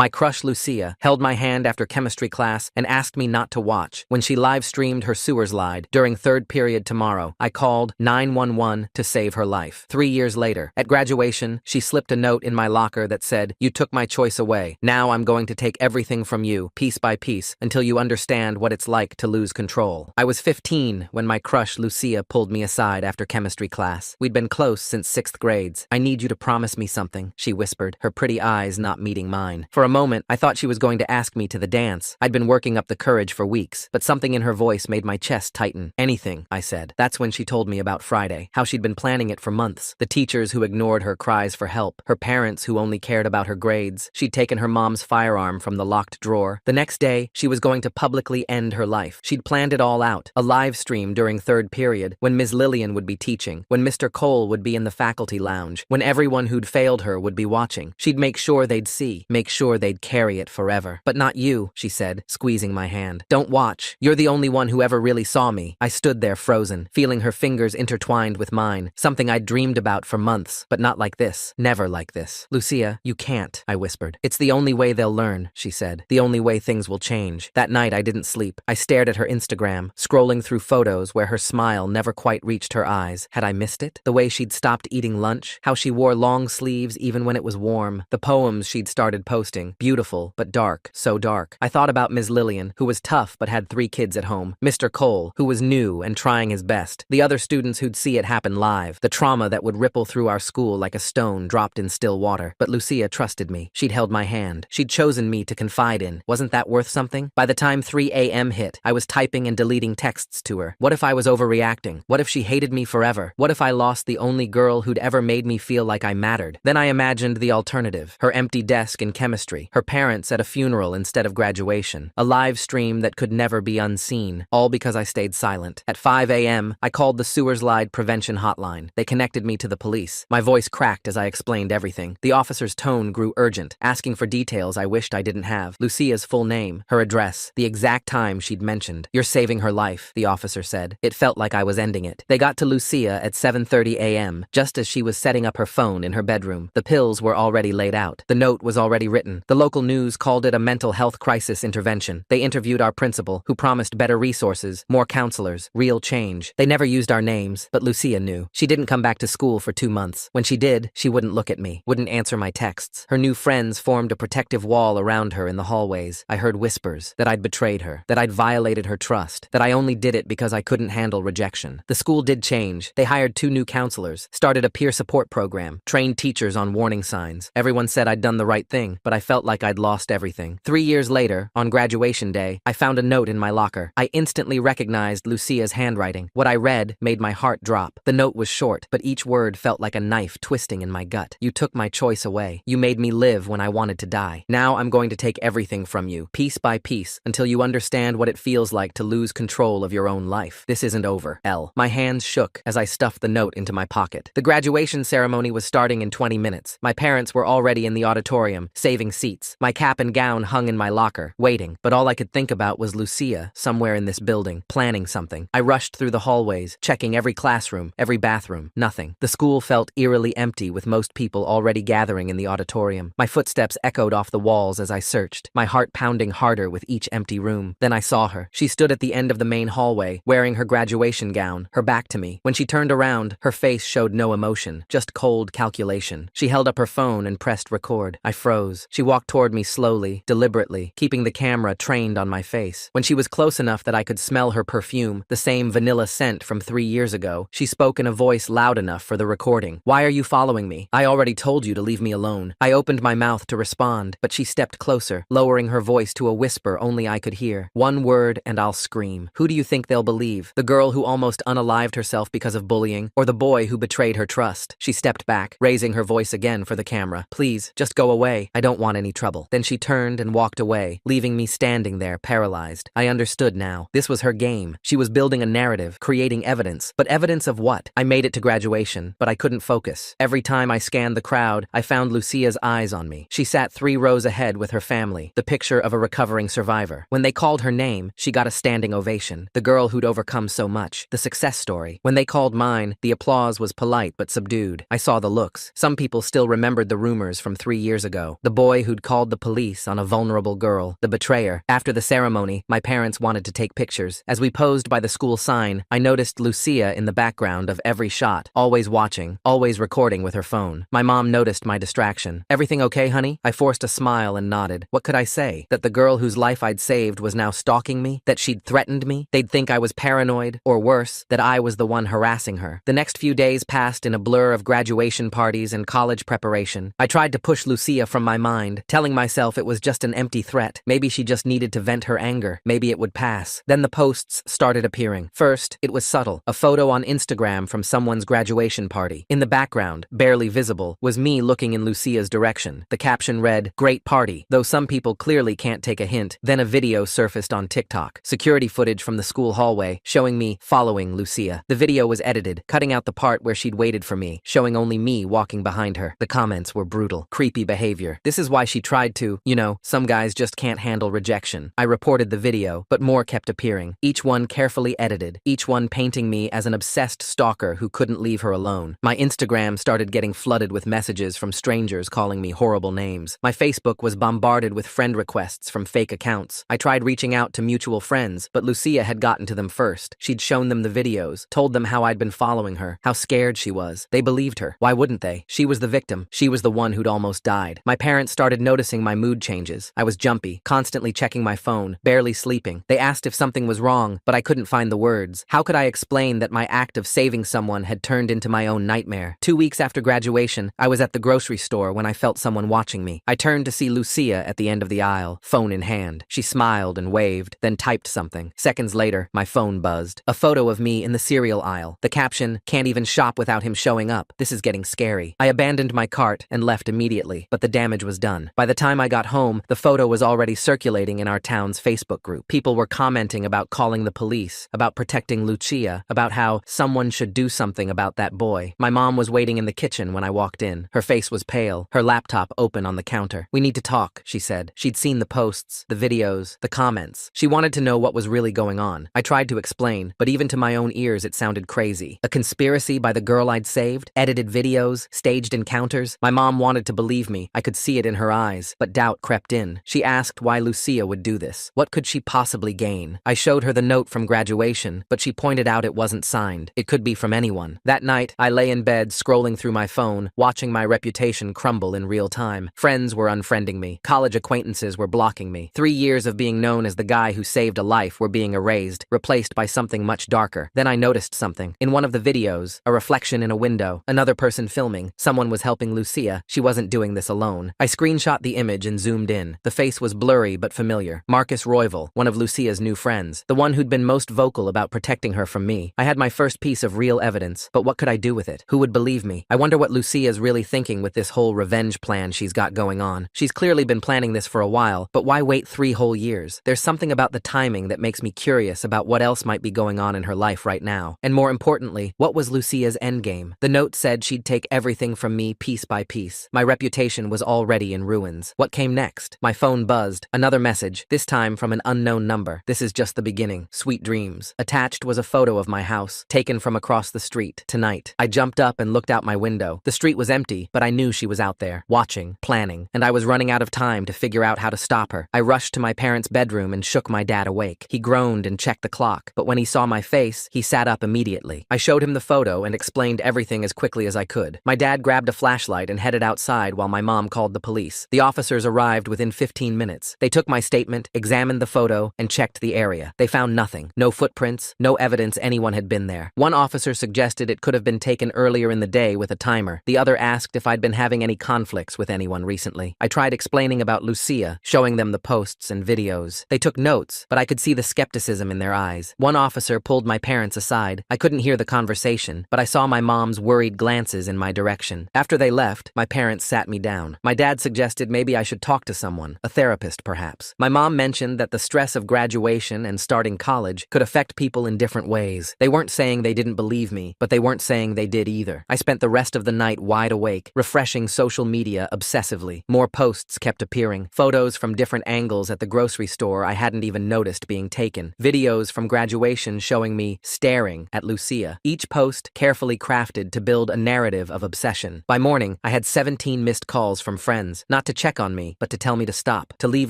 My crush Lucia held my hand after chemistry class and asked me not to watch when she live-streamed her sewer slide during third period tomorrow. I called 911 to save her life. 3 years later, at graduation, she slipped a note in my locker that said, "You took my choice away. Now I'm going to take everything from you, piece by piece, until you understand what it's like to lose control." I was 15 when my crush Lucia pulled me aside after chemistry class. We'd been close since 6th grades. "I need you to promise me something," she whispered, her pretty eyes not meeting mine. For a moment, I thought she was going to ask me to the dance. I'd been working up the courage for weeks, but something in her voice made my chest tighten. "Anything," I said. That's when she told me about Friday, how she'd been planning it for months. The teachers who ignored her cries for help, her parents who only cared about her grades. She'd taken her mom's firearm from the locked drawer. The next day, she was going to publicly end her life. She'd planned it all out. A live stream during third period, when Ms. Lillian would be teaching, when Mr. Cole would be in the faculty lounge, when everyone who'd failed her would be watching. She'd make sure they'd see, make sure they'd carry it forever. "But not you," she said, squeezing my hand. "Don't watch. You're the only one who ever really saw me." I stood there frozen, feeling her fingers intertwined with mine, something I'd dreamed about for months, but not like this, never like this. "Lucia, you can't," I whispered. "It's the only way they'll learn," she said. "The only way things will change." That night I didn't sleep. I stared at her Instagram, scrolling through photos where her smile never quite reached her eyes. Had I missed it? The way she'd stopped eating lunch, how she wore long sleeves even when it was warm, the poems she'd started posting, beautiful but dark, so dark. I thought about Ms. Lillian, who was tough but had 3 kids at home, Mr. Cole, who was new and trying his best, the other students who'd see it happen live, the trauma that would ripple through our school like a stone dropped in still water. But Lucia trusted me. She'd held my hand. She'd chosen me to confide in. Wasn't that worth something? By the time 3 a.m. hit, I was typing and deleting texts to her. What if I was overreacting? What if she hated me forever? What if I lost the only girl who'd ever made me feel like I mattered? Then I imagined the alternative. Her empty desk in chemistry, her parents at a funeral instead of graduation, a live stream that could never be unseen, all because I stayed silent. At 5 a.m., I called the sewer slide prevention hotline. They connected me to the police. My voice cracked as I explained everything. The officer's tone grew urgent, asking for details I wished I didn't have. Lucia's full name, her address, the exact time she'd mentioned. "You're saving her life," the officer said. It felt like I was ending it. They got to Lucia at 7:30 a.m., just as she was setting up her phone in her bedroom. The pills were already laid out. The note was already written. The local news called it a mental health crisis intervention. They interviewed our principal, who promised better resources, more counselors, real change. They never used our names, but Lucia knew. She didn't come back to school for 2 months. When she did, she wouldn't look at me, wouldn't answer my texts. Her new friends formed a protective wall around her in the hallways. I heard whispers that I'd betrayed her, that I'd violated her trust, that I only did it because I couldn't handle rejection. The school did change. They hired 2 new counselors, started a peer support program, trained teachers on warning signs. Everyone said I'd done the right thing, but I felt like I'd lost everything. 3 years later, on graduation day, I found a note in my locker. I instantly recognized Lucia's handwriting. What I read made my heart drop. The note was short, but each word felt like a knife twisting in my gut. "You took my choice away. You made me live when I wanted to die. Now I'm going to take everything from you, piece by piece, until you understand what it feels like to lose control of your own life. This isn't over, L." My hands shook as I stuffed the note into my pocket. The graduation ceremony was starting in 20 minutes. My parents were already in the auditorium, saving seats. My cap and gown hung in my locker, waiting, but all I could think about was Lucia, somewhere in this building, planning something. I rushed through the hallways, checking every classroom, every bathroom. Nothing. The school felt eerily empty, with most people already gathering in the auditorium. My footsteps echoed off the walls as I searched, my heart pounding harder with each empty room. Then I saw her. She stood at the end of the main hallway, wearing her graduation gown, her back to me. When she turned around, her face showed no emotion, just cold calculation. She held up her phone and pressed record. I froze. She walked toward me slowly, deliberately, keeping the camera trained on my face. When she was close enough that I could smell her perfume, the same vanilla scent from 3 years ago, she spoke in a voice loud enough for the recording. "Why are you following me? I already told you to leave me alone." I opened my mouth to respond, but she stepped closer, lowering her voice to a whisper only I could hear. "One word and I'll scream. Who do you think they'll believe? The girl who almost unalived herself because of bullying, or the boy who betrayed her trust?" She stepped back, raising her voice again for the camera. "Please, just go away. I don't want any trouble." Then she turned and walked away, leaving me standing there, paralyzed. I understood now. This was her game. She was building a narrative, creating evidence. But evidence of what? I made it to graduation, but I couldn't focus. Every time I scanned the crowd, I found Lucia's eyes on me. She sat 3 rows ahead with her family, the picture of a recovering survivor. When they called her name, she got a standing ovation. The girl who'd overcome so much, the success story. When they called mine, the applause was polite but subdued. I saw the looks. Some people still remembered the rumors from 3 years ago. The boy who who'd called the police on a vulnerable girl, the betrayer. After the ceremony, my parents wanted to take pictures. As we posed by the school sign, I noticed Lucia in the background of every shot, always watching, always recording with her phone. My mom noticed my distraction. "Everything okay, honey?" I forced a smile and nodded. What could I say? That the girl whose life I'd saved was now stalking me? That she'd threatened me? They'd think I was paranoid? Or worse, that I was the one harassing her? The next few days passed in a blur of graduation parties and college preparation. I tried to push Lucia from my mind, telling myself it was just an empty threat. Maybe she just needed to vent her anger. Maybe it would pass. Then the posts started appearing. First, it was subtle. A photo on Instagram from someone's graduation party. In the background, barely visible, was me looking in Lucia's direction. The caption read, "Great party," though some people clearly can't take a hint. Then a video surfaced on TikTok. Security footage from the school hallway, showing me following Lucia. The video was edited, cutting out the part where she'd waited for me, showing only me walking behind her. The comments were brutal. Creepy behavior. This is why she tried to, some guys just can't handle rejection. I reported the video, but more kept appearing. Each one carefully edited. Each one painting me as an obsessed stalker who couldn't leave her alone. My Instagram started getting flooded with messages from strangers calling me horrible names. My Facebook was bombarded with friend requests from fake accounts. I tried reaching out to mutual friends, but Lucia had gotten to them first. She'd shown them the videos, told them how I'd been following her, how scared she was. They believed her. Why wouldn't they? She was the victim. She was the one who'd almost died. My parents started noticing my mood changes. I was jumpy, constantly checking my phone, barely sleeping. They asked if something was wrong, but I couldn't find the words. How could I explain that my act of saving someone had turned into my own nightmare? 2 weeks after graduation, I was at the grocery store when I felt someone watching me. I turned to see Lucia at the end of the aisle, phone in hand. She smiled and waved, then typed something. Seconds later, my phone buzzed. A photo of me in the cereal aisle. The caption, "Can't even shop without him showing up. This is getting scary." I abandoned my cart and left immediately, but the damage was done. By the time I got home, the photo was already circulating in our town's Facebook group. People were commenting about calling the police, about protecting Lucia, about how someone should do something about that boy. My mom was waiting in the kitchen when I walked in. Her face was pale, her laptop open on the counter. "We need to talk," she said. She'd seen the posts, the videos, the comments. She wanted to know what was really going on. I tried to explain, but even to my own ears it sounded crazy. A conspiracy by the girl I'd saved? Edited videos? Staged encounters? My mom wanted to believe me. I could see it in her eyes, but doubt crept in. She asked why Lucia would do this. What could she possibly gain? I showed her the note from graduation, but she pointed out it wasn't signed. It could be from anyone. That night, I lay in bed scrolling through my phone, watching my reputation crumble in real time. Friends were unfriending me. College acquaintances were blocking me. 3 years of being known as the guy who saved a life were being erased, replaced by something much darker. Then I noticed something. In one of the videos, a reflection in a window, another person filming. Someone was helping Lucia. She wasn't doing this alone. I screenshot the image and zoomed in. The face was blurry but familiar. Marcus Royval, one of Lucia's new friends. The one who'd been most vocal about protecting her from me. I had my first piece of real evidence, but what could I do with it? Who would believe me? I wonder what Lucia's really thinking with this whole revenge plan she's got going on. She's clearly been planning this for a while, but why wait 3 whole years? There's something about the timing that makes me curious about what else might be going on in her life right now. And more importantly, what was Lucia's endgame? The note said she'd take everything from me piece by piece. My reputation was already in ruins. What came next? My phone buzzed. Another message, this time from an unknown number. "This is just the beginning. Sweet dreams." Attached was a photo of my house, taken from across the street. Tonight. I jumped up and looked out my window. The street was empty, but I knew she was out there, watching, planning, and I was running out of time to figure out how to stop her. I rushed to my parents' bedroom and shook my dad awake. He groaned and checked the clock, but when he saw my face, he sat up immediately. I showed him the photo and explained everything as quickly as I could. My dad grabbed a flashlight and headed outside while my mom called the police. The officers arrived within 15 minutes. They took my statement, examined the photo, and checked the area. They found nothing. No footprints, no evidence anyone had been there. One officer suggested it could have been taken earlier in the day with a timer. The other asked if I'd been having any conflicts with anyone recently. I tried explaining about Lucia, showing them the posts and videos. They took notes, but I could see the skepticism in their eyes. One officer pulled my parents aside. I couldn't hear the conversation, but I saw my mom's worried glances in my direction. After they left, my parents sat me down. My dad suggested maybe I should talk to someone, a therapist perhaps. My mom mentioned that the stress of graduation and starting college could affect people in different ways. They weren't saying they didn't believe me, but they weren't saying they did either. I spent the rest of the night wide awake, refreshing social media obsessively. More posts kept appearing. Photos from different angles at the grocery store I hadn't even noticed being taken. Videos from graduation showing me staring at Lucia. Each post carefully crafted to build a narrative of obsession. By morning, I had 17 missed calls from friends. not to check on me, but to tell me to stop, to leave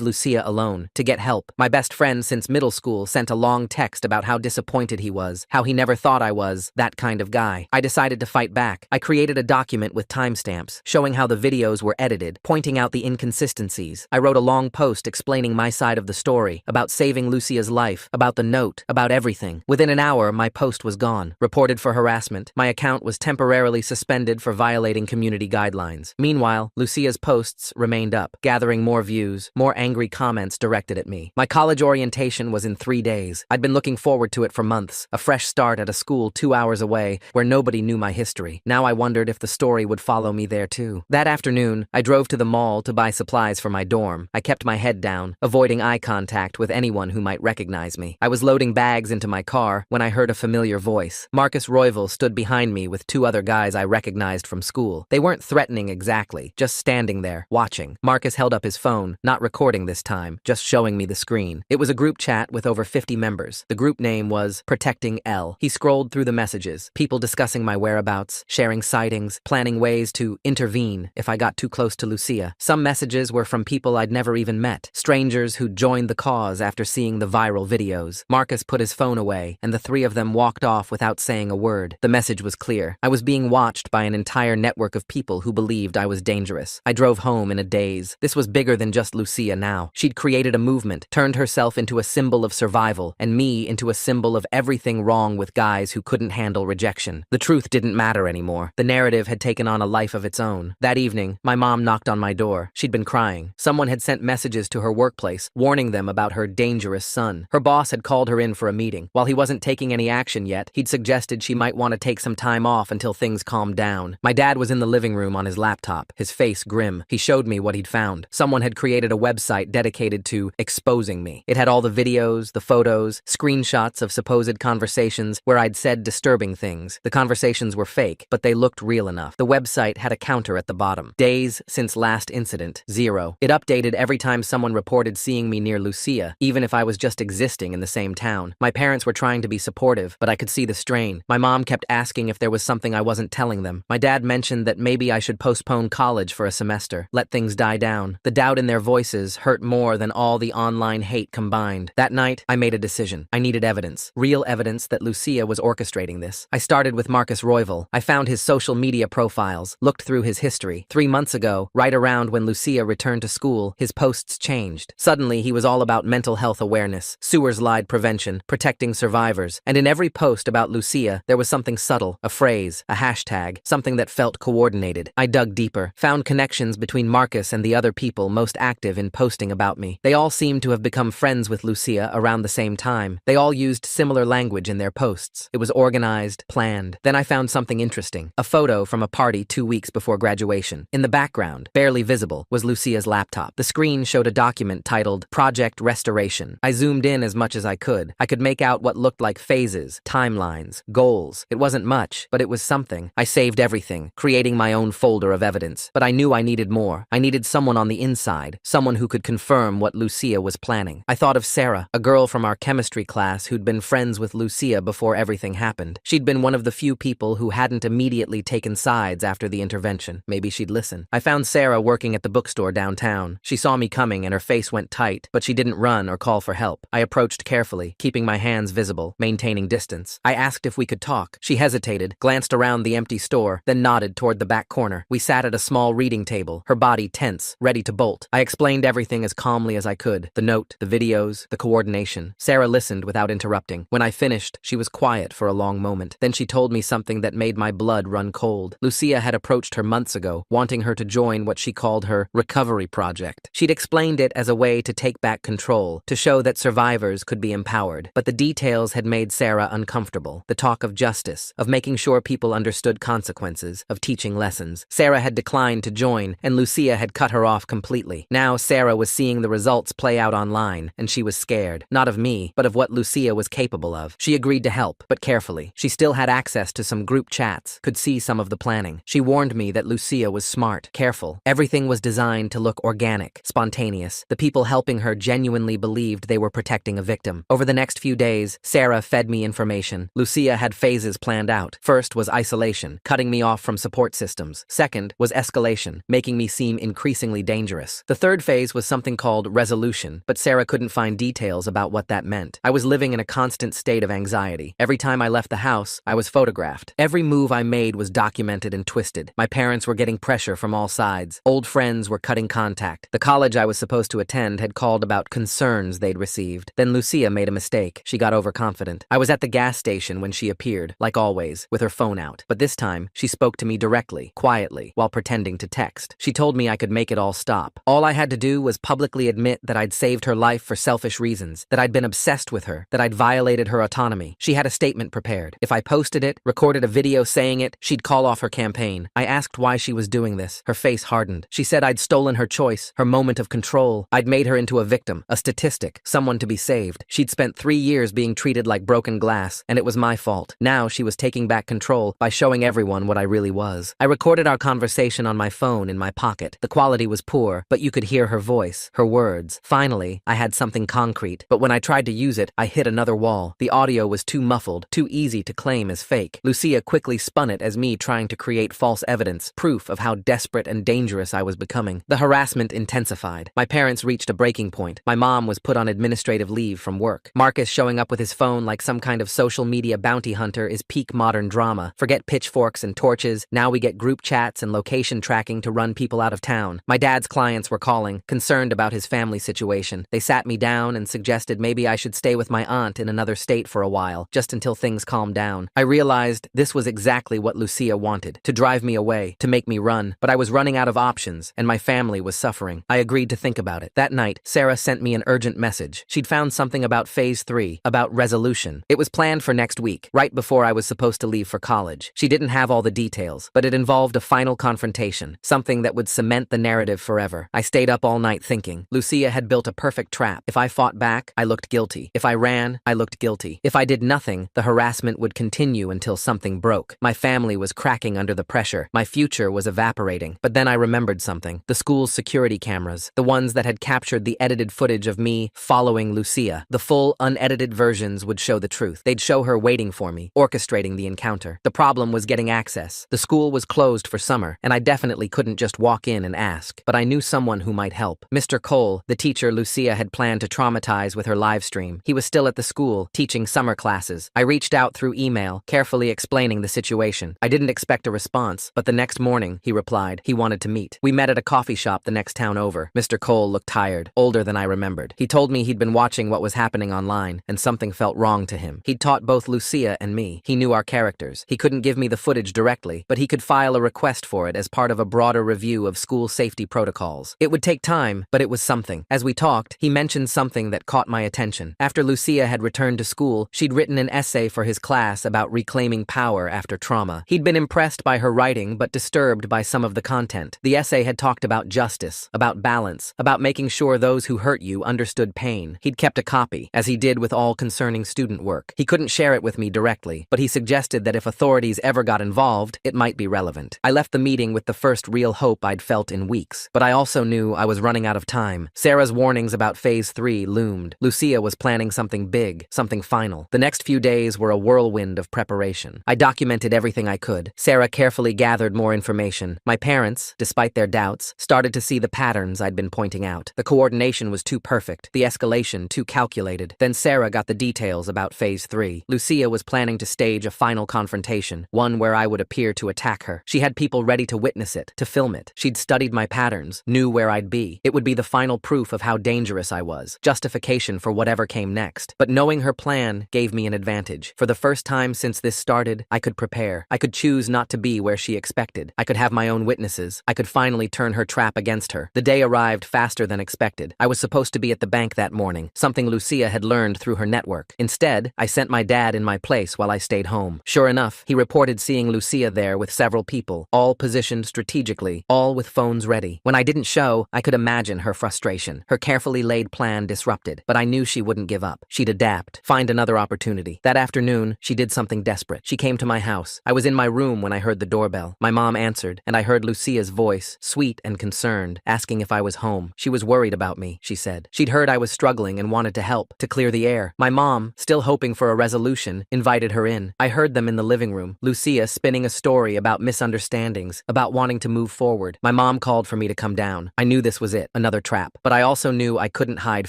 Lucia alone, to get help. My best friend since middle school sent a long text about how disappointed he was, how he never thought I was that kind of guy. I decided to fight back. I created a document with timestamps, showing how the videos were edited, pointing out the inconsistencies. I wrote a long post explaining my side of the story, about saving Lucia's life, about the note, about everything. Within an hour, my post was gone. Reported for harassment, my account was temporarily suspended for violating community guidelines. Meanwhile, Lucia's posts remained up, gathering more views, more angry comments directed at me. My college orientation was in 3 days. I'd been looking forward to it for months, a fresh start at a school 2 hours away where nobody knew my history. Now I wondered if the story would follow me there too. That afternoon, I drove to the mall to buy supplies for my dorm. I kept my head down, avoiding eye contact with anyone who might recognize me. I was loading bags into my car when I heard a familiar voice. Marcus Royval stood behind me with 2 other guys I recognized from school. They weren't threatening exactly, just standing there, watching. Marcus held up his phone, not recording this time, just showing me the screen. It was a group chat with over 50 members. The group name was Protecting L. He scrolled through the messages, people discussing my whereabouts, sharing sightings, planning ways to intervene if I got too close to Lucia. Some messages were from people I'd never even met, strangers who'd joined the cause after seeing the viral videos. Marcus put his phone away, and the 3 of them walked off without saying a word. The message was clear. I was being watched by an entire network of people who believed I was dangerous. I drove home in a daze. This was bigger than just Lucia now. She'd created a movement, turned herself into a symbol of survival, and me into a symbol of everything wrong with guys who couldn't handle rejection. The truth didn't matter anymore. The narrative had taken on a life of its own. That evening, my mom knocked on my door. She'd been crying. Someone had sent messages to her workplace, warning them about her dangerous son. Her boss had called her in for a meeting. While he wasn't taking any action yet, he'd suggested she might want to take some time off until things calmed down. My dad was in the living room on his laptop, his face grim. He showed me what he'd found. Someone had created a website dedicated to exposing me. It had all the videos, the photos, screenshots of supposed conversations where I'd said disturbing things. The conversations were fake, but they looked real enough. The website had a counter at the bottom. Days since last incident, 0. It updated every time someone reported seeing me near Lucia, even if I was just existing in the same town. My parents were trying to be supportive, but I could see the strain. My mom kept asking if there was something I wasn't telling them. My dad mentioned that maybe I should postpone college for a semester, let things die down. The doubt in their voices hurt more than all the online hate combined. That night, I made a decision. I needed evidence, real evidence that Lucia was orchestrating this. I started with Marcus Royval. I found his social media profiles, looked through his history. 3 months ago, right around when Lucia returned to school, his posts changed. Suddenly, he was all about mental health awareness, sewer slide prevention, protecting survivors, and in every post about Lucia, there was something subtle, a phrase, a hashtag, something that felt coordinated. I dug deeper, found connections between Marcus and the other people most active in posting about me. They all seemed to have become friends with Lucia around the same time. They all used similar language in their posts. It was organized, planned. Then I found something interesting, a photo from a party 2 weeks before graduation. In the background, barely visible, was Lucia's laptop. The screen showed a document titled Project Restoration. I zoomed in as much as I could. I could make out what looked like phases, timelines, goals. It wasn't much, but it was something. I saved everything, creating my own folder of evidence. But I knew I needed more. I needed someone on the inside, someone who could confirm what Lucia was planning. I thought of Sarah, a girl from our chemistry class who'd been friends with Lucia before everything happened. She'd been one of the few people who hadn't immediately taken sides after the intervention. Maybe she'd listen. I found Sarah working at the bookstore downtown. She saw me coming and her face went tight, but she didn't run or call for help. I approached carefully, keeping my hands visible, maintaining distance. I asked if we could talk. She hesitated, glanced around the empty store, then nodded toward the back corner. We sat at a small reading table, her body tense, ready to bolt. I explained everything as calmly as I could. The note, the videos, the coordination. Sarah listened without interrupting. When I finished, she was quiet for a long moment. Then she told me something that made my blood run cold. Lucia had approached her months ago, wanting her to join what she called her recovery project. She'd explained it as a way to take back control, to show that survivors could be empowered. But the details had made Sarah uncomfortable. The talk of justice, of making sure people understood consequences, of teaching lessons. Sarah had declined to join, and Lucia had cut her off completely. Now Sarah was seeing the results play out online, and she was scared. Not of me, but of what Lucia was capable of. She agreed to help, but carefully. She still had access to some group chats, could see some of the planning. She warned me that Lucia was smart, careful. Everything was designed to look organic, spontaneous. The people helping her genuinely believed they were protecting a victim. Over the next few days, Sarah fed me information. Lucia had phases planned out. First was isolation, cutting me off from support systems. Second was escalation, making me seem seem increasingly dangerous. The third phase was something called resolution, but Sarah couldn't find details about what that meant. I was living in a constant state of anxiety. Every time I left the house, I was photographed. Every move I made was documented and twisted. My parents were getting pressure from all sides. Old friends were cutting contact. The college I was supposed to attend had called about concerns they'd received. Then Lucia made a mistake. She got overconfident. I was at the gas station when she appeared, like always, with her phone out. But this time, she spoke to me directly, quietly, while pretending to text. She told me I could make it all stop. All I had to do was publicly admit that I'd saved her life for selfish reasons, that I'd been obsessed with her, that I'd violated her autonomy. She had a statement prepared. If I posted it, recorded a video saying it, she'd call off her campaign. I asked why she was doing this. Her face hardened. She said I'd stolen her choice, her moment of control. I'd made her into a victim, a statistic, someone to be saved. She'd spent 3 years being treated like broken glass, and it was my fault. Now she was taking back control by showing everyone what I really was. I recorded our conversation on my phone in my pocket. The quality was poor, but you could hear her voice, her words. Finally, I had something concrete, but when I tried to use it, I hit another wall. The audio was too muffled, too easy to claim as fake. Lucia quickly spun it as me trying to create false evidence, proof of how desperate and dangerous I was becoming. The harassment intensified. My parents reached a breaking point. My mom was put on administrative leave from work. Marcus showing up with his phone like some kind of social media bounty hunter is peak modern drama. Forget pitchforks and torches. Now we get group chats and location tracking to run people out of town. My dad's clients were calling, concerned about his family situation. They sat me down and suggested maybe I should stay with my aunt in another state for a while, just until things calmed down. I realized this was exactly what Lucia wanted, to drive me away, to make me run. But I was running out of options, and my family was suffering. I agreed to think about it. That night, Sarah sent me an urgent message. She'd found something about Phase 3, about resolution. It was planned for next week, right before I was supposed to leave for college. She didn't have all the details, but it involved a final confrontation, something that would cement the narrative forever. I stayed up all night thinking. Lucia had built a perfect trap. If I fought back, I looked guilty. If I ran, I looked guilty. If I did nothing, the harassment would continue until something broke. My family was cracking under the pressure. My future was evaporating. But then I remembered something. The school's security cameras, the ones that had captured the edited footage of me following Lucia. The full, unedited versions would show the truth. They'd show her waiting for me, orchestrating the encounter. The problem was getting access. The school was closed for summer, and I definitely couldn't just walk in and ask. But I knew someone who might help. Mr. Cole, the teacher Lucia had planned to traumatize with her live stream. He was still at the school, teaching summer classes. I reached out through email, carefully explaining the situation. I didn't expect a response, but the next morning, he replied. He wanted to meet. We met at a coffee shop the next town over. Mr. Cole looked tired, older than I remembered. He told me he'd been watching what was happening online, and something felt wrong to him. He'd taught both Lucia and me. He knew our characters. He couldn't give me the footage directly, but he could file a request for it as part of a broader review of school safety protocols. It would take time, but it was something. As we talked, he mentioned something that caught my attention. After Lucia had returned to school, she'd written an essay for his class about reclaiming power after trauma. He'd been impressed by her writing, but disturbed by some of the content. The essay had talked about justice, about balance, about making sure those who hurt you understood pain. He'd kept a copy, as he did with all concerning student work. He couldn't share it with me directly, but he suggested that if authorities ever got involved, it might be relevant. I left the meeting with the first real hope I'd felt in weeks, but I also knew I was running out of time. Sarah's warnings about Phase 3 loomed. Lucia was planning something big, something final. The next few days were a whirlwind of preparation. I documented everything I could. Sarah carefully gathered more information. My parents, despite their doubts, started to see the patterns I'd been pointing out. The coordination was too perfect, the escalation too calculated. Then Sarah got the details about Phase 3. Lucia was planning to stage a final confrontation, one where I would appear to attack her. She had people ready to witness it, to film it. She'd studied my patterns, knew where I'd be. It would be the final proof of how dangerous I was, justification for whatever came next. But knowing her plan gave me an advantage. For the first time since this started, I could prepare. I could choose not to be where she expected. I could have my own witnesses. I could finally turn her trap against her. The day arrived faster than expected. I was supposed to be at the bank that morning, something Lucia had learned through her network. Instead, I sent my dad in my place while I stayed home. Sure enough, he reported seeing Lucia there with several people, all positioned strategically, all with phones ready. When I didn't show, I could imagine her frustration. Her carefully laid plan disrupted, but I knew she wouldn't give up. She'd adapt, find another opportunity. That afternoon, she did something desperate. She came to my house. I was in my room when I heard the doorbell. My mom answered, and I heard Lucia's voice, sweet and concerned, asking if I was home. She was worried about me, she said. She'd heard I was struggling and wanted to help, to clear the air. My mom, still hoping for a resolution, invited her in. I heard them in the living room. Lucia spinning a story about misunderstandings, about wanting to move forward. My mom Mom called for me to come down. I knew this was it, another trap. But I also knew I couldn't hide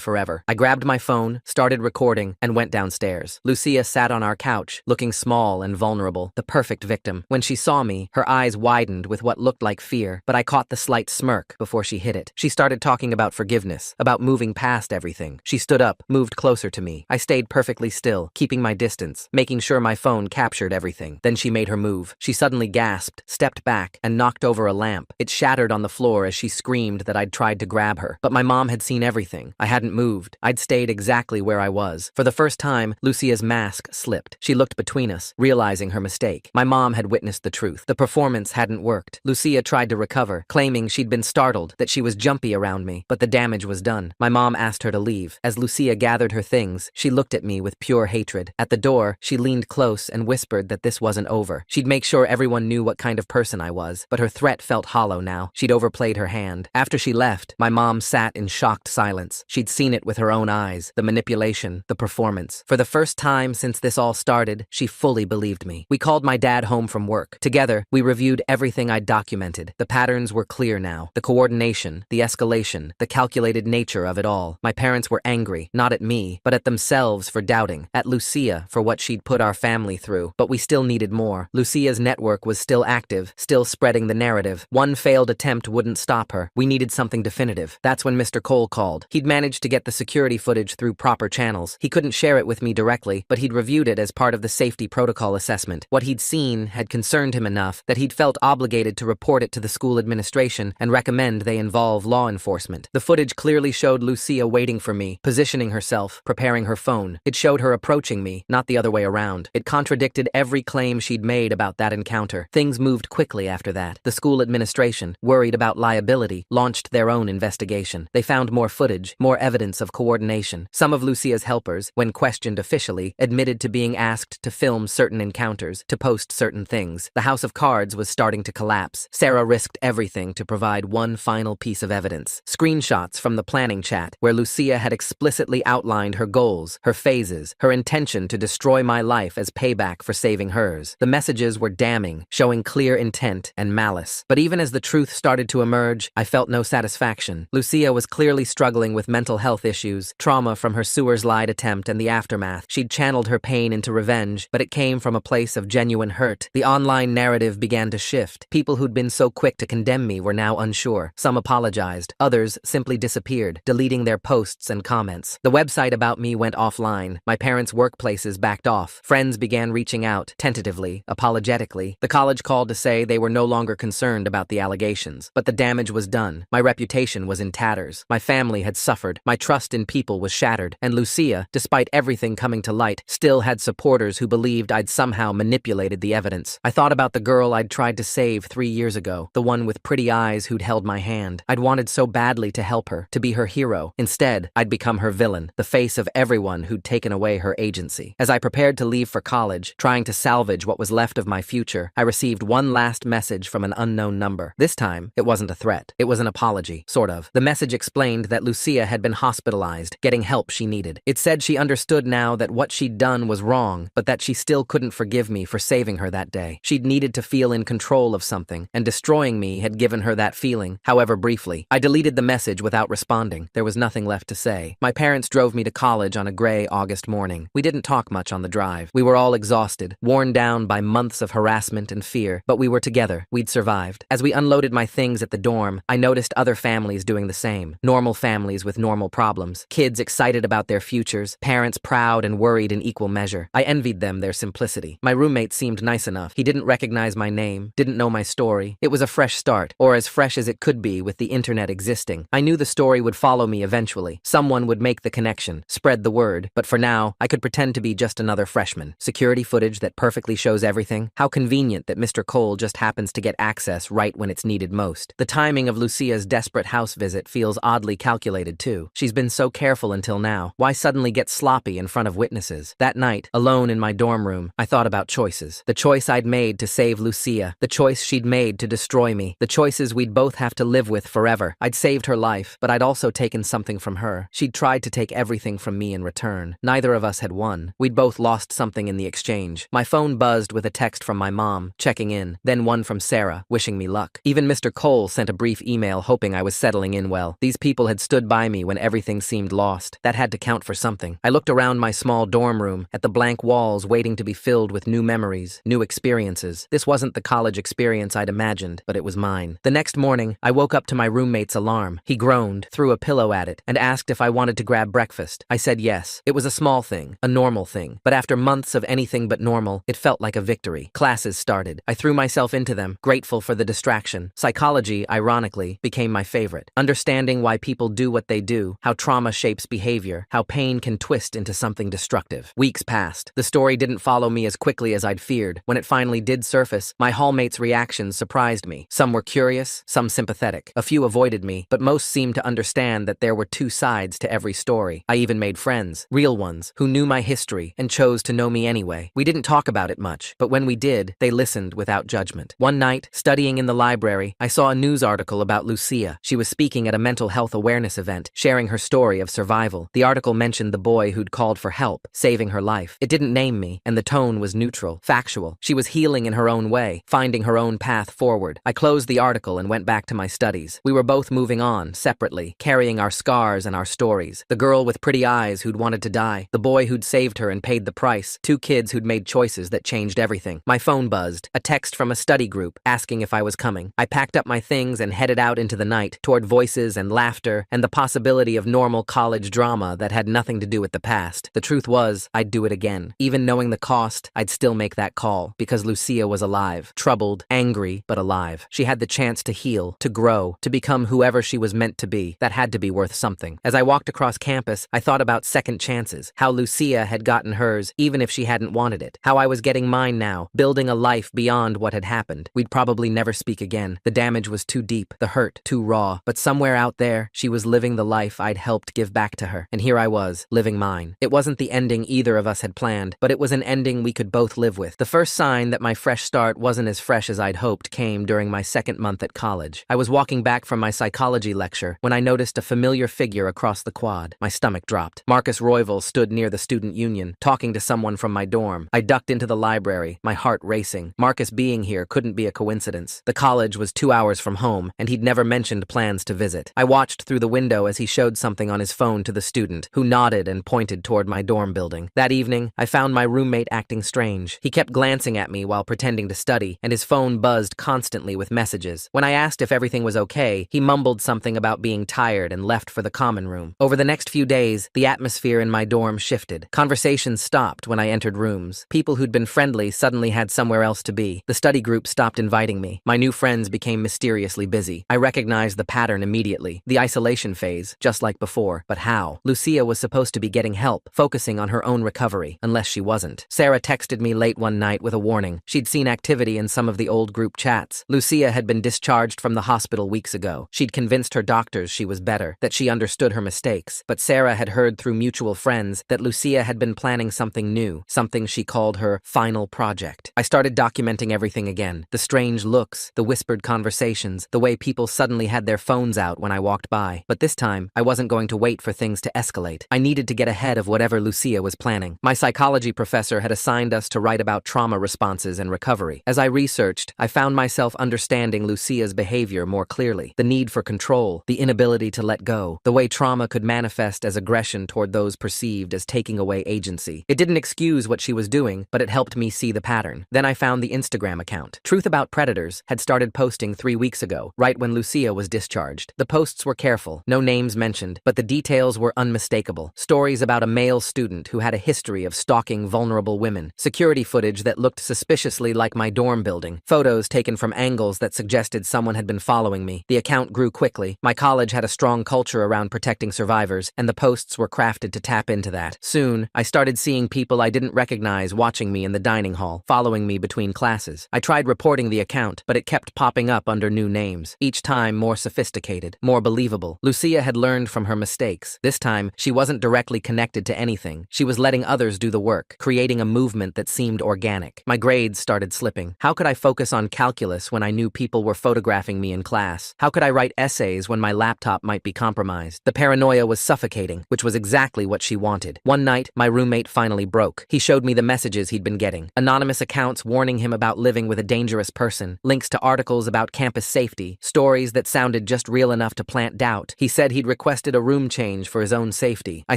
forever. I grabbed my phone, started recording, and went downstairs. Lucia sat on our couch, looking small and vulnerable, the perfect victim. When she saw me, her eyes widened with what looked like fear, but I caught the slight smirk before she hid it. She started talking about forgiveness, about moving past everything. She stood up, moved closer to me. I stayed perfectly still, keeping my distance, making sure my phone captured everything. Then she made her move. She suddenly gasped, stepped back, and knocked over a lamp. It shattered on the floor as she screamed that I'd tried to grab her. But my mom had seen everything. I hadn't moved. I'd stayed exactly where I was. For the first time, Lucia's mask slipped. She looked between us, realizing her mistake. My mom had witnessed the truth. The performance hadn't worked. Lucia tried to recover, claiming she'd been startled, that she was jumpy around me, but the damage was done. My mom asked her to leave. As Lucia gathered her things, she looked at me with pure hatred. At the door, she leaned close and whispered that this wasn't over. She'd make sure everyone knew what kind of person I was, but her threat felt hollow now. She'd overplayed her hand. After she left, my mom sat in shocked silence. She'd seen it with her own eyes, the manipulation, the performance. For the first time since this all started, she fully believed me. We called my dad home from work. Together, we reviewed everything I'd documented. The patterns were clear now. The coordination, the escalation, the calculated nature of it all. My parents were angry, not at me, but at themselves for doubting, at Lucia for what she'd put our family through. But we still needed more. Lucia's network was still active, still spreading the narrative. One failed attempt wouldn't stop her. We needed something definitive. That's when Mr. Cole called. He'd managed to get the security footage through proper channels. He couldn't share it with me directly, but he'd reviewed it as part of the safety protocol assessment. What he'd seen had concerned him enough that he'd felt obligated to report it to the school administration and recommend they involve law enforcement. The footage clearly showed Lucia waiting for me, positioning herself, preparing her phone. It showed her approaching me, not the other way around. It contradicted every claim she'd made about that encounter. Things moved quickly after that. The school administration, worried about liability, launched their own investigation. They found more footage, more evidence of coordination. Some of Lucia's helpers, when questioned officially, admitted to being asked to film certain encounters, to post certain things. The house of cards was starting to collapse. Sarah risked everything to provide one final piece of evidence. Screenshots from the planning chat, where Lucia had explicitly outlined her goals, her phases, her intention to destroy my life as payback for saving hers. The messages were damning, showing clear intent and malice. But even as the truth started to emerge, I felt no satisfaction. Lucia was clearly struggling with mental health issues, trauma from her sewer slide attempt and the aftermath. She'd channeled her pain into revenge, but it came from a place of genuine hurt. The online narrative began to shift. People who'd been so quick to condemn me were now unsure. Some apologized. Others simply disappeared, deleting their posts and comments. The website about me went offline. My parents' workplaces backed off. Friends began reaching out, tentatively, apologetically. The college called to say they were no longer concerned about the allegations. But the damage was done. My reputation was in tatters. My family had suffered. My trust in people was shattered. And Lucia, despite everything coming to light, still had supporters who believed I'd somehow manipulated the evidence. I thought about the girl I'd tried to save 3 years ago, the one with pretty eyes who'd held my hand. I'd wanted so badly to help her, to be her hero. Instead, I'd become her villain, the face of everyone who'd taken away her agency. As I prepared to leave for college, trying to salvage what was left of my future, I received one last message from an unknown number. This time, it wasn't a threat. It was an apology, sort of. The message explained that Lucia had been hospitalized, getting help she needed. It said she understood now that what she'd done was wrong, but that she still couldn't forgive me for saving her that day. She'd needed to feel in control of something, and destroying me had given her that feeling, however briefly. I deleted the message without responding. There was nothing left to say. My parents drove me to college on a gray August morning. We didn't talk much on the drive. We were all exhausted, worn down by months of harassment and fear, but we were together. We'd survived. As we unloaded my things at the dorm, I noticed other families doing the same. Normal families with normal problems. Kids excited about their futures, parents proud and worried in equal measure. I envied them their simplicity. My roommate seemed nice enough. He didn't recognize my name, didn't know my story. It was a fresh start, or as fresh as it could be with the internet existing. I knew the story would follow me eventually. Someone would make the connection, spread the word, but for now, I could pretend to be just another freshman. Security footage that perfectly shows everything? How convenient that Mr. Cole just happens to get access right when it's needed most. The timing of Lucia's desperate house visit feels oddly calculated too. She's been so careful until now. Why suddenly get sloppy in front of witnesses? That night, alone in my dorm room, I thought about choices. The choice I'd made to save Lucia. The choice she'd made to destroy me. The choices we'd both have to live with forever. I'd saved her life, but I'd also taken something from her. She'd tried to take everything from me in return. Neither of us had won. We'd both lost something in the exchange. My phone buzzed with a text from my mom, checking in, then one from Sarah, wishing me luck. Even Mr. Mr. Cole sent a brief email hoping I was settling in well. These people had stood by me when everything seemed lost. That had to count for something. I looked around my small dorm room, at the blank walls waiting to be filled with new memories, new experiences. This wasn't the college experience I'd imagined, but it was mine. The next morning, I woke up to my roommate's alarm. He groaned, threw a pillow at it, and asked if I wanted to grab breakfast. I said yes. It was a small thing, a normal thing. But after months of anything but normal, it felt like a victory. Classes started. I threw myself into them, grateful for the distraction. Psychology, ironically, became my favorite. Understanding why people do what they do, how trauma shapes behavior, how pain can twist into something destructive. Weeks passed. The story didn't follow me as quickly as I'd feared. When it finally did surface, my hallmates' reactions surprised me. Some were curious, some sympathetic. A few avoided me, but most seemed to understand that there were two sides to every story. I even made friends, real ones, who knew my history and chose to know me anyway. We didn't talk about it much, but when we did, they listened without judgment. One night, studying in the library, I saw a news article about Lucia. She was speaking at a mental health awareness event, sharing her story of survival. The article mentioned the boy who'd called for help, saving her life. It didn't name me, and the tone was neutral, factual. She was healing in her own way, finding her own path forward. I closed the article and went back to my studies. We were both moving on, separately, carrying our scars and our stories. The girl with pretty eyes who'd wanted to die, the boy who'd saved her and paid the price, two kids who'd made choices that changed everything. My phone buzzed, a text from a study group, asking if I was coming. I packed up my things and headed out into the night, toward voices and laughter, and the possibility of normal college drama that had nothing to do with the past. The truth was, I'd do it again. Even knowing the cost, I'd still make that call, because Lucia was alive, troubled, angry, but alive. She had the chance to heal, to grow, to become whoever she was meant to be. That had to be worth something. As I walked across campus, I thought about second chances, how Lucia had gotten hers, even if she hadn't wanted it, how I was getting mine now, building a life beyond what had happened. We'd probably never speak again. The damage was too deep, the hurt too raw, but somewhere out there, she was living the life I'd helped give back to her, and here I was, living mine. It wasn't the ending either of us had planned, but it was an ending we could both live with. The first sign that my fresh start wasn't as fresh as I'd hoped came during my second month at college. I was walking back from my psychology lecture when I noticed a familiar figure across the quad. My stomach dropped. Marcus Royval stood near the student union, talking to someone from my dorm. I ducked into the library, my heart racing. Marcus being here couldn't be a coincidence. The college was 2 hours from home, and he'd never mentioned plans to visit. I watched through the window as he showed something on his phone to the student, who nodded and pointed toward my dorm building. That evening, I found my roommate acting strange. He kept glancing at me while pretending to study, and his phone buzzed constantly with messages. When I asked if everything was okay, he mumbled something about being tired and left for the common room. Over the next few days, the atmosphere in my dorm shifted. Conversations stopped when I entered rooms. People who'd been friendly suddenly had somewhere else to be. The study group stopped inviting me. My new friends became mysteriously busy. I recognized the pattern immediately. The isolation phase, just like before. But how? Lucia was supposed to be getting help, focusing on her own recovery, unless she wasn't. Sarah texted me late one night with a warning. She'd seen activity in some of the old group chats. Lucia had been discharged from the hospital weeks ago. She'd convinced her doctors she was better, that she understood her mistakes. But Sarah had heard through mutual friends that Lucia had been planning something new, something she called her final project. I started documenting everything again. The strange looks, the whispered conversations, the way people suddenly had their phones out when I walked by. But this time, I wasn't going to wait for things to escalate. I needed to get ahead of whatever Lucia was planning. My psychology professor had assigned us to write about trauma responses and recovery. As I researched, I found myself understanding Lucia's behavior more clearly. The need for control, the inability to let go, the way trauma could manifest as aggression toward those perceived as taking away agency. It didn't excuse what she was doing, but it helped me see the pattern. Then I found the Instagram account. Truth About Predators had started posting 3 weeks ago, right when Lucia was discharged. The posts were careful, no names mentioned, but the details were unmistakable. Stories about a male student who had a history of stalking vulnerable women, security footage that looked suspiciously like my dorm building, photos taken from angles that suggested someone had been following me. The account grew quickly. My college had a strong culture around protecting survivors, and the posts were crafted to tap into that. Soon, I started seeing people I didn't recognize watching me in the dining hall, following me between classes. I tried reporting the account, but it kept popping up under new names, each time more sophisticated, more believable. Lucia had learned from her mistakes. This time, she wasn't directly connected to anything. She was letting others do the work, creating a movement that seemed organic. My grades started slipping. How could I focus on calculus when I knew people were photographing me in class? How could I write essays when my laptop might be compromised? The paranoia was suffocating, which was exactly what she wanted. One night, my roommate finally broke. He showed me the messages he'd been getting. Anonymous accounts warning him about living with a dangerous person, links to articles about campus safety, stories that sounded just real enough to plant doubt. He said he'd requested a room change for his own safety. I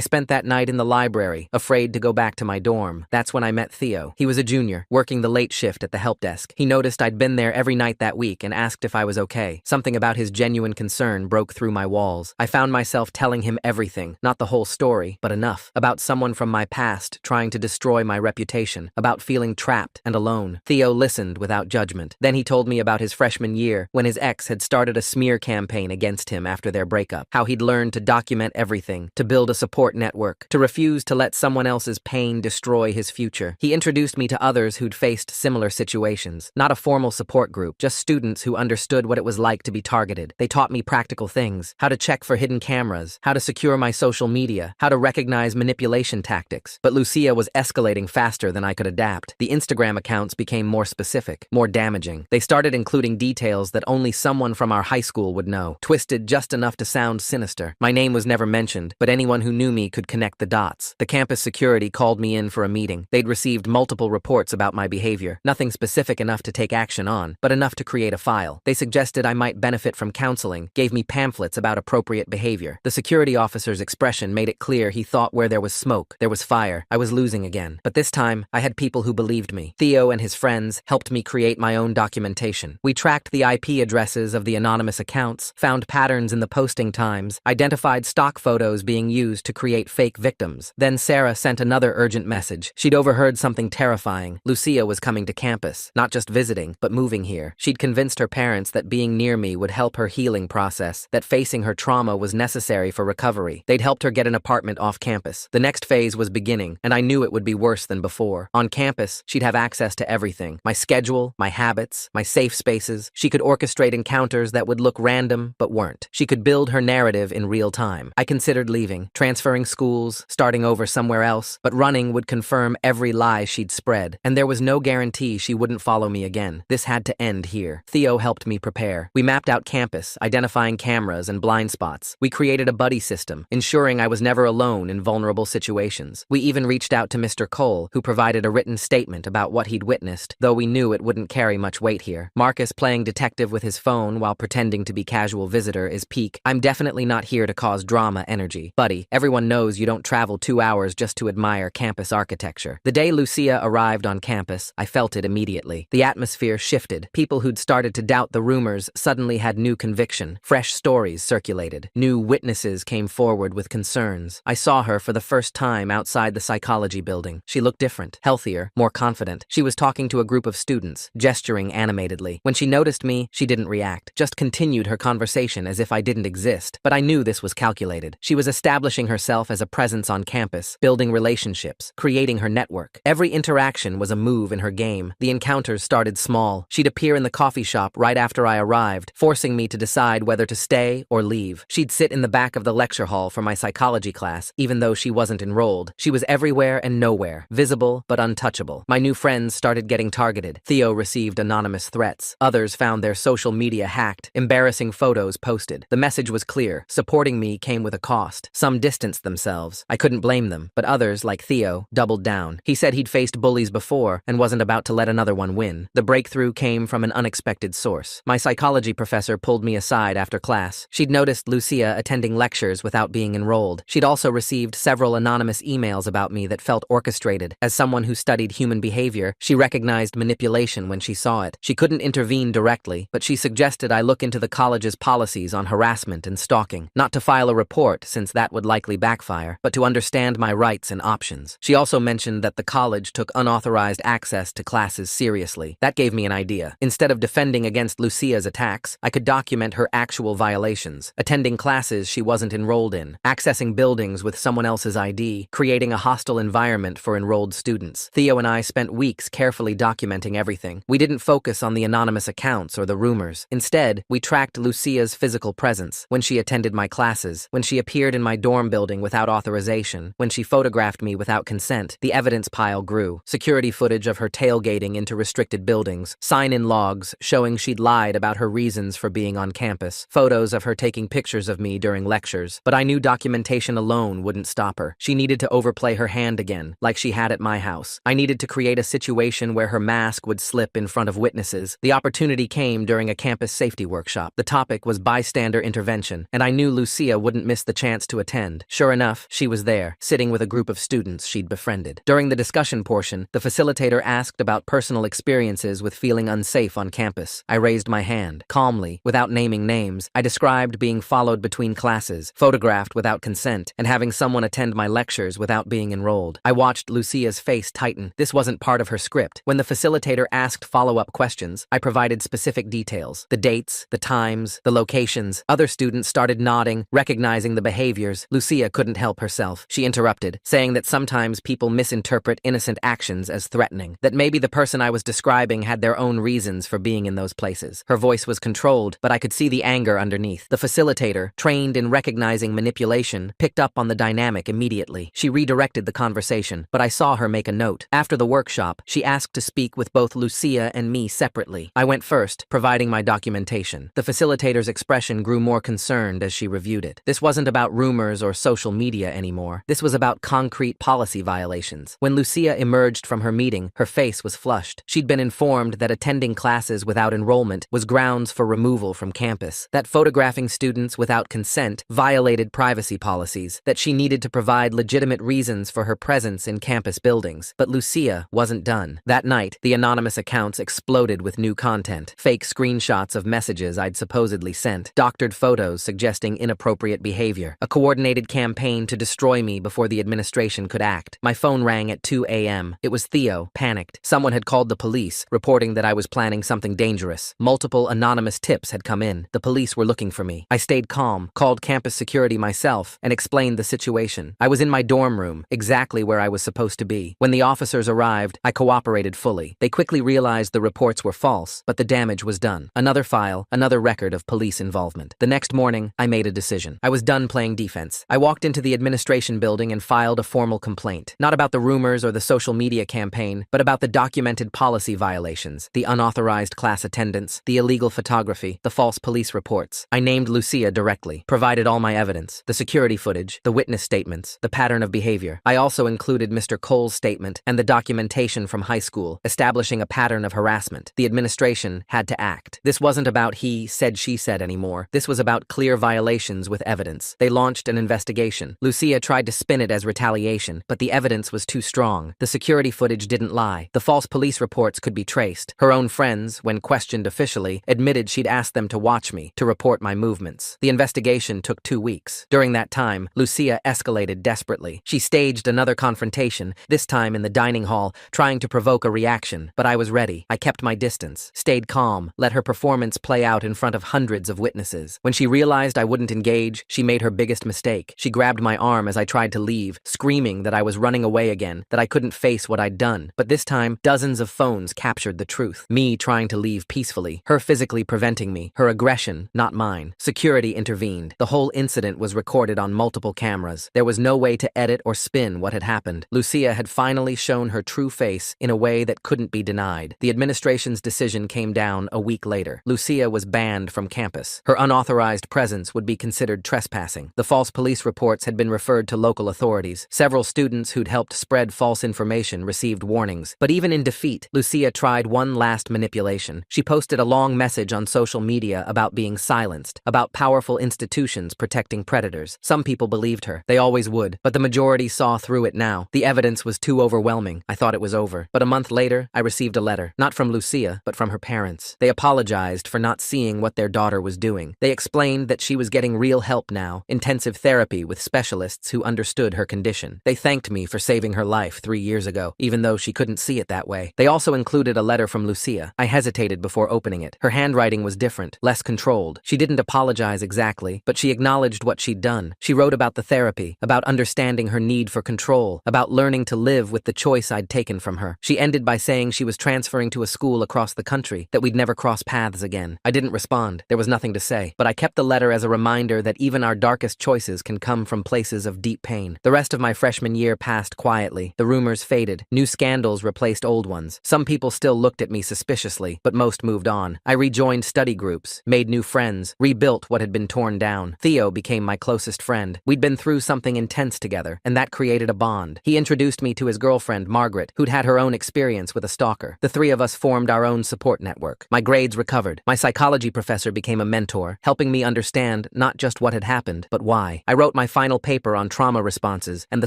spent that night in the library, afraid to go back to my dorm. That's when I met Theo. He was a junior, working the late shift at the help desk. He noticed I'd been there every night that week and asked if I was okay. Something about his genuine concern broke through my walls. I found myself telling him everything, not the whole story, but enough, about someone from my past trying to destroy my reputation, about feeling trapped and alone. Theo listened without judgment. Then he told me about his freshman year, when his ex had started a smear campaign against him after their breakup, how he'd learned to document everything, to build a support network, to refuse to let someone else's pain destroy his future. He introduced me to others who'd faced similar situations, not a formal support group, just students who understood what it was like to be targeted. They taught me practical things, how to check for hidden cameras, how to secure my social media, how to recognize manipulation tactics. But Lucia was escalating faster than I could adapt. The Instagram accounts became more specific, more damaging. They started including details that only someone from our high school would know, twisted just enough to sound sinister. My name was never mentioned, but anyone who knew me could connect the dots. The campus security called me in for a meeting. They'd received multiple reports about my behavior, nothing specific enough to take action on, but enough to create a file. They suggested I might benefit from counseling, gave me pamphlets about appropriate behavior. The security officer's expression made it clear he thought where there was smoke, there was fire. I was losing again. But this time, I had people who believed me. Theo and his friends helped me create my own documentation. We tracked the IP addresses of the anonymous accounts, found patterns in the posting times, identified stock photos being used to create fake victims. Then Sarah sent another urgent message. She'd overheard something terrifying. Lucia was coming to campus, not just visiting, but moving here. She'd convinced her parents that being near me would help her healing process, that facing her trauma was necessary for recovery. They'd helped her get an apartment off campus. The next phase was beginning, and I knew it would be worse than before. On campus, she'd have access to everything. My schedule, my habits, my safe spaces. She could orchestrate encounters that would look random, but weren't. She could build her narrative in real time. I considered leaving, transferring schools, starting over somewhere else, but running would confirm every lie she'd spread, and there was no guarantee she wouldn't follow me again. This had to end here. Theo helped me prepare. We mapped out campus, identifying cameras and blind spots. We created a buddy system, ensuring I was never alone in vulnerable situations. We even reached out to Mr. Cole, who provided a written statement about what he'd witnessed, though we knew it wouldn't carry much weight here. Marcus playing detective with his phone while pretending to be casual visitor is peak. I'm definitely not here to cause drama energy. Buddy, everyone knows you don't travel 2 hours just to admire campus architecture. The day Lucia arrived on campus, I felt it immediately. The atmosphere shifted. People who'd started to doubt the rumors suddenly had new conviction. Fresh stories circulated. New witnesses came forward with concerns. I saw her for the first time outside the psychology building. She looked different, healthier, more confident. She was talking to a group of students, gesturing animatedly. When she noticed me, she didn't react, just continued her conversation as if I didn't exist. But I knew this was calculated. She was establishing herself as a presence on campus, building relationships, creating her network. Every interaction was a move in her game. The encounters started small. She'd appear in the coffee shop right after I arrived, forcing me to decide whether to stay or leave. She'd sit in the back of the lecture hall for my psychology class, even though she wasn't enrolled. She was everywhere and nowhere, visible but untouchable. My new friends started getting targeted. Theo received anonymous threats. Others found their social media hacked, embarrassing photos posted. The message was clear. Supporting me came with a cost. Some distanced themselves. I couldn't blame them, but others, like Theo, doubled down. He said he'd faced bullies before and wasn't about to let another one win. The breakthrough came from an unexpected source. My psychology professor pulled me aside after class. She'd noticed Lucia attending lectures without being enrolled. She'd also received several anonymous emails about me that felt orchestrated. As someone who studied human behavior, she recognized manipulation when she saw it. She couldn't intervene directly, but she suggested I look into the college's policies on harassment and stalking. Not to file a report, since that would likely backfire, but to understand my rights and options. She also mentioned that the college took unauthorized access to classes seriously. That gave me an idea. Instead of defending against Lucia's attacks, I could document her actual violations. Attending classes she wasn't enrolled in, accessing buildings with someone else's ID, creating a hostile environment for enrolled students. Theo and I spent weeks carefully documenting everything. We didn't focus on the anonymous accounts or the rumors. Instead, we tracked Lucia's physical presence, when she attended my classes, when she appeared in my dorm building without authorization, when she photographed me without consent. The evidence pile grew. Security footage of her tailgating into restricted buildings, sign-in logs showing she'd lied about her reasons for being on campus, photos of her taking pictures of me during lectures. But I knew documentation alone wouldn't stop her. She needed to overplay her hand again, like she had at my house. I needed to create a situation where her mask would slip in front of witnesses. The opportunity came came during a campus safety workshop. The topic was bystander intervention, and I knew Lucia wouldn't miss the chance to attend. Sure enough, she was there, sitting with a group of students she'd befriended. During the discussion portion, the facilitator asked about personal experiences with feeling unsafe on campus. I raised my hand. Calmly, without naming names, I described being followed between classes, photographed without consent, and having someone attend my lectures without being enrolled. I watched Lucia's face tighten. This wasn't part of her script. When the facilitator asked follow-up questions, I provided specific details. The dates, the times, the locations. Other students started nodding, recognizing the behaviors. Lucia couldn't help herself. She interrupted, saying that sometimes people misinterpret innocent actions as threatening, that maybe the person I was describing had their own reasons for being in those places. Her voice was controlled, but I could see the anger underneath. The facilitator, trained in recognizing manipulation, picked up on the dynamic immediately. She redirected the conversation, but I saw her make a note. After the workshop, she asked to speak with both Lucia and me separately. I went first, providing my documentation. The facilitator's expression grew more concerned as she reviewed it. This wasn't about rumors or social media anymore. This was about concrete policy violations. When Lucia emerged from her meeting, her face was flushed. She'd been informed that attending classes without enrollment was grounds for removal from campus, that photographing students without consent violated privacy policies, that she needed to provide legitimate reasons for her presence in campus buildings. But Lucia wasn't done. That night, the anonymous accounts exploded with new content. Fake screenshots of messages I'd supposedly sent, doctored photos suggesting inappropriate behavior, a coordinated campaign to destroy me before the administration could act. My phone rang at 2 a.m. It was Theo, panicked. Someone had called the police, reporting that I was planning something dangerous. Multiple anonymous tips had come in. The police were looking for me. I stayed calm, called campus security myself, and explained the situation. I was in my dorm room, exactly where I was supposed to be. When the officers arrived, I cooperated fully. They quickly realized the reports were false, but the damage was done. Another file, another record of police involvement. The next morning, I made a decision. I was done playing defense. I walked into the administration building and filed a formal complaint. Not about the rumors or the social media campaign, but about the documented policy violations, the unauthorized class attendance, the illegal photography, the false police reports. I named Lucia directly, provided all my evidence, the security footage, the witness statements, the pattern of behavior. I also included Mr. Cole's statement and the documentation from high school, establishing a pattern of harassment. The administration had to act. This wasn't about he said, she said anymore. This was about clear violations with evidence. They launched an investigation. Lucia tried to spin it as retaliation, but the evidence was too strong. The security footage didn't lie. The false police reports could be traced. Her own friends, when questioned officially, admitted she'd asked them to watch me, to report my movements. The investigation took 2 weeks. During that time, Lucia escalated desperately. She staged another confrontation, this time in the dining hall, trying to provoke a reaction. But I was ready. I kept my distance, stayed calm, let her performance play out in front of hundreds of witnesses. When she realized I wouldn't engage, she made her biggest mistake. She grabbed my arm as I tried to leave, screaming that I was running away again, that I couldn't face what I'd done. But this time, dozens of phones captured the truth. Me trying to leave peacefully, her physically preventing me, her aggression, not mine. Security intervened. The whole incident was recorded on multiple cameras. There was no way to edit or spin what had happened. Lucia had finally shown her true face in a way that couldn't be denied. The administration's decision came down a week later. Lucia was banned from campus. Her unauthorized presence would be considered trespassing. The false police reports had been referred to local authorities. Several students who'd helped spread false information received warnings. But even in defeat, Lucia tried one last manipulation. She posted a long message on social media about being silenced, about powerful institutions protecting predators. Some people believed her. They always would. But the majority saw through it now. The evidence was too overwhelming. I thought it was over. But a month later, I received a letter. Not from Lucia, but from her parents. They apologized for not seeing what their daughter was doing. They explained that she was getting real help now, intensive therapy with specialists who understood her condition. They thanked me for saving her life 3 years ago, even though she couldn't see it that way. They also included a letter from Lucia. I hesitated before opening it. Her handwriting was different, less controlled. She didn't apologize exactly, but she acknowledged what she'd done. She wrote about the therapy, about understanding her need for control, about learning to live with the choice I'd taken from her. She ended by saying she was transferring to a school across the country, that we'd never cross paths again. I didn't respond. There was nothing to say, but I kept the letter as a reminder that even our darkest choices can come from places of deep pain. The rest of my freshman year passed quietly. The rumors faded. New scandals replaced old ones. Some people still looked at me suspiciously, but most moved on. I rejoined study groups, made new friends, rebuilt what had been torn down. Theo became my closest friend. We'd been through something intense together, and that created a bond. He introduced me to his girlfriend, Margaret, who'd had her own experience with a stalker. The three of us formed our own support network. My grades recovered. My psychology professor became a mentor, helping me understand not just what had happened, but why. I wrote my final paper on trauma responses and the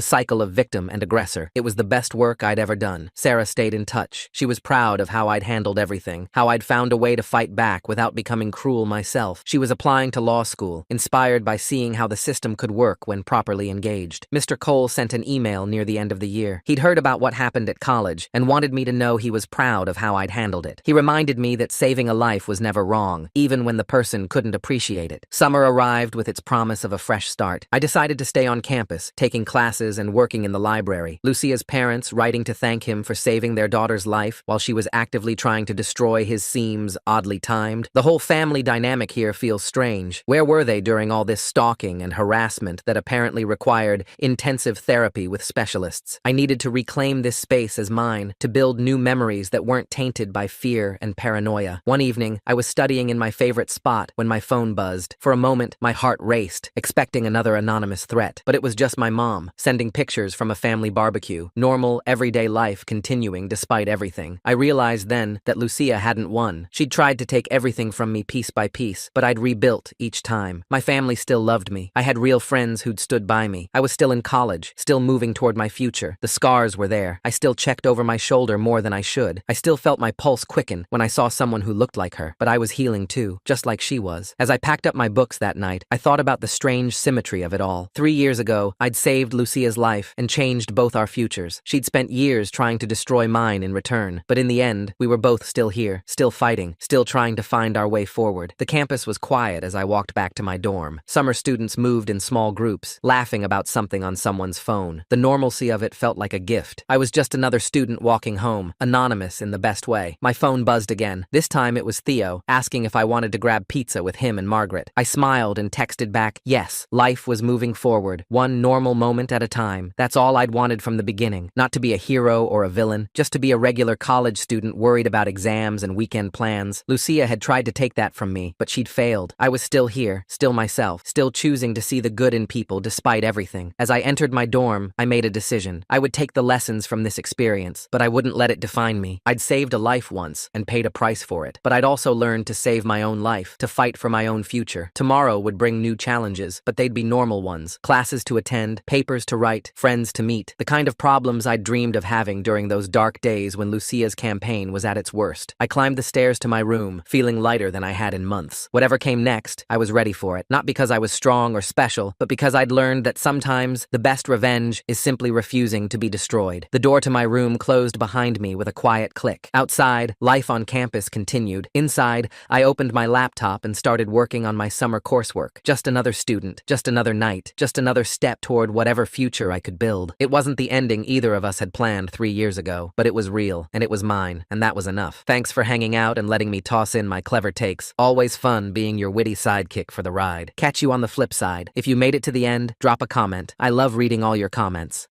cycle of victim and aggressor. It was the best work I'd ever done. Sarah stayed in touch. She was proud of how I'd handled everything, how I'd found a way to fight back without becoming cruel myself. She was applying to law school, inspired by seeing how the system could work when properly engaged. Mr. Cole sent an email near the end of the year. He'd heard about what happened at college and wanted me to know he was proud of how I'd handled it. He reminded me that saving a life was never wrong, even when the person couldn't appreciate it. Summer arrived with its promise of a fresh start. I decided to stay on campus, taking classes and working in the library. Lucia's parents writing to thank him for saving their daughter's life while she was actively trying to destroy his seems oddly timed. The whole family dynamic here feels strange. Where were they during all this stalking and harassment that apparently required intensive therapy with specialists? I needed to reclaim this space as mine, to build new memories that weren't tainted by fear and paranoia. One evening, I was studying in my favorite spot when my phone buzzed. For a moment, my heart raced, expecting another anonymous threat. But it was just my mom, sending pictures from a family barbecue. Normal, everyday life continuing despite everything. I realized then that Lucia hadn't won. She'd tried to take everything from me piece by piece, but I'd rebuilt each time. My family still loved me. I had real friends who'd stood by me. I was still in college, still moving toward my future. The scars were there. I still checked over my shoulder more than I should. I still felt my pulse quicken when I saw someone who looked like her. But I was healing too, just like she was. As I packed up my books that night, I thought about the strange symmetry of it all. 3 years ago, I'd saved Lucia's life and changed both our futures. She'd spent years trying to destroy mine in return. But in the end, we were both still here, still fighting, still trying to find our way forward. The campus was quiet as I walked back to my dorm. Summer students moved in small groups, laughing about something on someone's phone. The normalcy of it felt like a gift. I was just another student walking home, anonymous in the best way. My phone buzzed again. This time it was Theo, asking if I wanted to grab pizza with him and Margaret. I smiled and texted back, yes. Life was moving forward, one normal moment at a time. That's all I'd wanted from the beginning. Not to be a hero or a villain, just to be a regular college student worried about exams and weekend plans. Lucia had tried to take that from me, but she'd failed. I was still here, still myself, still choosing to see the good in people despite everything. As I entered my dorm, I made a decision. I would take the lessons from this experience, but I wouldn't let it define me. I'd saved a life once and paid a price for it, but I'd also learned to save my own life, to fight for my own future. Tomorrow would bring new challenges, but they'd be normal ones. Classes to attend, papers to write, friends to meet. The kind of problems I'd dreamed of having during those dark days when Lucia's campaign was at its worst. I climbed the stairs to my room, feeling lighter than I had in months. Whatever came next, I was ready for it. Not because I was strong or special, but because I'd learned that sometimes the best revenge is simply refusing to be destroyed. The door to my room closed behind me with a quiet click. Outside, life on campus continued. Inside, I opened my laptop and started working on my summer coursework. Just another student, just another night, just another step toward whatever future I could build. It wasn't the ending either of us had planned 3 years ago, but it was real, and it was mine, and that was enough. Thanks for hanging out and letting me toss in my clever takes. Always fun being your witty sidekick for the ride. Catch you on the flip side. If you made it to the end, drop a comment. I love reading all your comments.